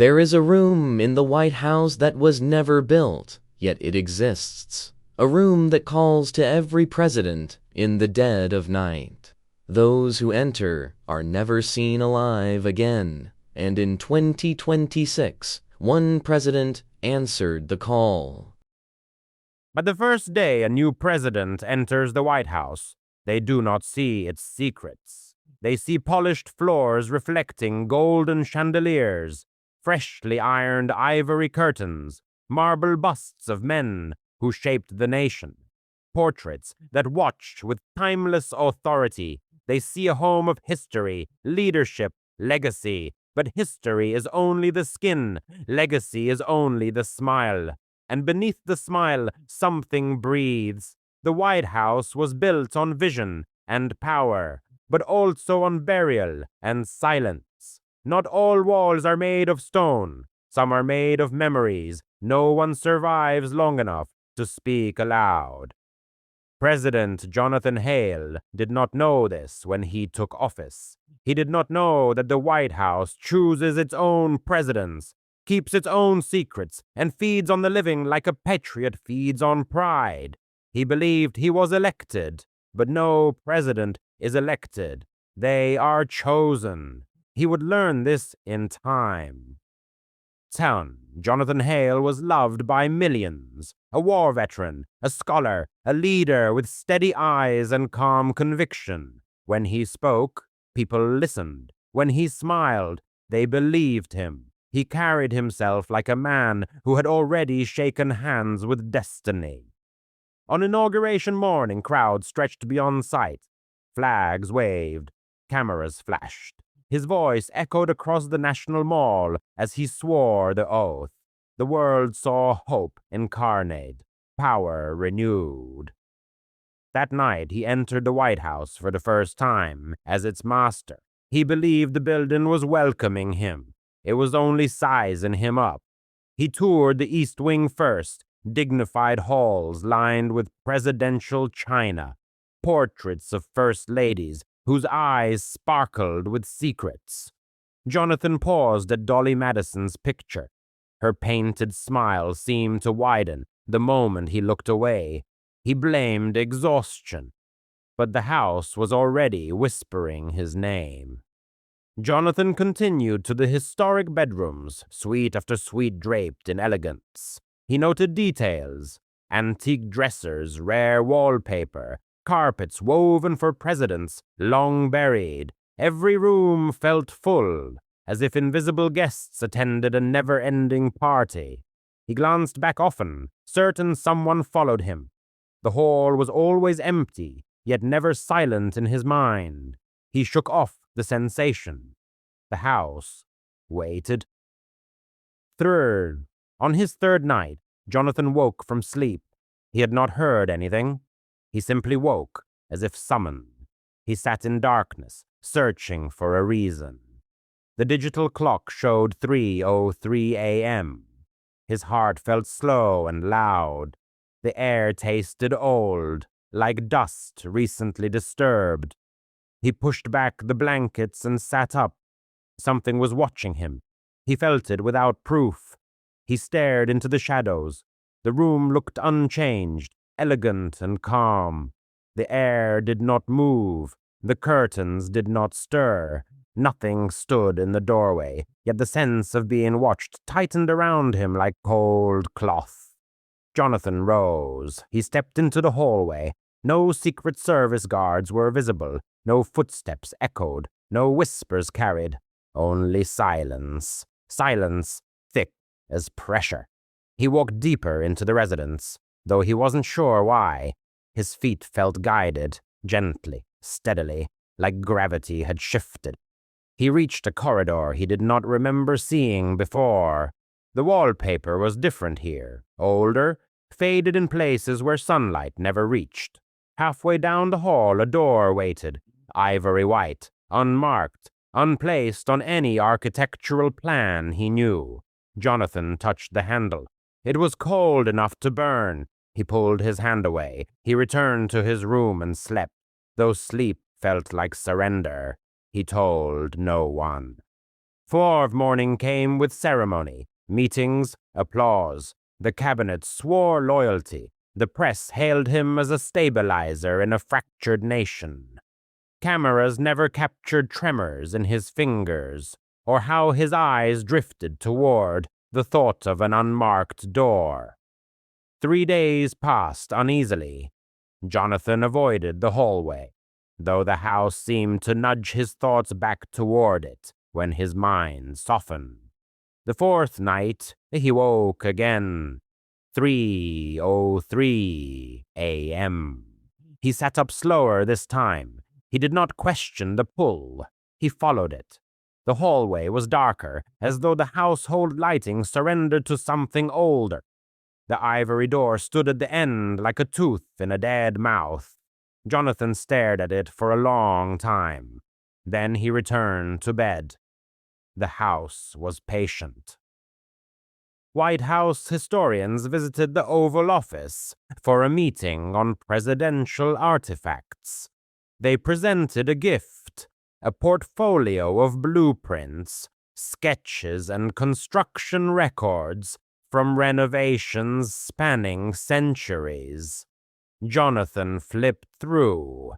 There is a room in the White House that was never built, yet it exists. A room that calls to every president in the dead of night. Those who enter are never seen alive again. And in 2026, one president answered the call. But the first day a new president enters the White House, they do not see its secrets. They see polished floors reflecting golden chandeliers, freshly ironed ivory curtains, marble busts of men who shaped the nation, portraits that watch with timeless authority. They see a home of history, leadership, legacy. But history is only the skin, legacy is only the smile. And beneath the smile, something breathes. The White House was built on vision and power, but also on burial and silence. Not all walls are made of stone. Some are made of memories. No one survives long enough to speak aloud. President Jonathan Hale did not know this when he took office. He did not know that the White House chooses its own presidents, keeps its own secrets, and feeds on the living like a patriot feeds on pride. He believed he was elected, but no president is elected. They are chosen. He would learn this in time. Jonathan Hale was loved by millions, a war veteran, a scholar, a leader with steady eyes and calm conviction. When he spoke, people listened. When he smiled, they believed him. He carried himself like a man who had already shaken hands with destiny. On inauguration morning, crowds stretched beyond sight. Flags waved, cameras flashed. His voice echoed across the National Mall as he swore the oath. The world saw hope incarnate, power renewed. That night, he entered the White House for the first time as its master. He believed the building was welcoming him. It was only sizing him up. He toured the East Wing first, dignified halls lined with presidential china, portraits of first ladies whose eyes sparkled with secrets. Jonathan paused at Dolly Madison's picture. Her painted smile seemed to widen the moment he looked away. He blamed exhaustion, but the house was already whispering his name. Jonathan continued to the historic bedrooms, suite after suite draped in elegance. He noted details, antique dressers, rare wallpaper, carpets woven for presidents, long buried. Every room felt full, as if invisible guests attended a never-ending party. He glanced back often, certain someone followed him. The hall was always empty, yet never silent in his mind. He shook off the sensation. The house waited. On his third night, Jonathan woke from sleep. He had not heard anything. He simply woke, as if summoned. He sat in darkness, searching for a reason. The digital clock showed 3:03 a.m. His heart felt slow and loud. The air tasted old, like dust recently disturbed. He pushed back the blankets and sat up. Something was watching him. He felt it without proof. He stared into the shadows. The room looked unchanged, elegant and calm. The air did not move. The curtains did not stir. Nothing stood in the doorway, yet the sense of being watched tightened around him like cold cloth. Jonathan rose. He stepped into the hallway. No Secret Service guards were visible. No footsteps echoed. No whispers carried. Only silence. Silence thick as pressure. He walked deeper into the residence, though he wasn't sure why. His feet felt guided, gently, steadily, like gravity had shifted. He reached a corridor he did not remember seeing before. The wallpaper was different here, older, faded in places where sunlight never reached. Halfway down the hall, a door waited, ivory white, unmarked, unplaced on any architectural plan he knew. Jonathan touched the handle. It was cold enough to burn. He pulled his hand away. He returned to his room and slept, though sleep felt like surrender. He told no one. Fourth morning came with ceremony, meetings, applause. The cabinet swore loyalty. The press hailed him as a stabilizer in a fractured nation. Cameras never captured tremors in his fingers, or how his eyes drifted toward the thought of an unmarked door. 3 days passed uneasily. Jonathan avoided the hallway, though the house seemed to nudge his thoughts back toward it when his mind softened. The fourth night, he woke again. 3:03 a.m. He sat up slower this time. He did not question the pull. He followed it. The hallway was darker, as though the household lighting surrendered to something older. The ivory door stood at the end like a tooth in a dead mouth. Jonathan stared at it for a long time. Then he returned to bed. The house was patient. White House historians visited the Oval Office for a meeting on presidential artifacts. They presented a gift, a portfolio of blueprints, sketches, and construction records from renovations spanning centuries. Jonathan flipped through,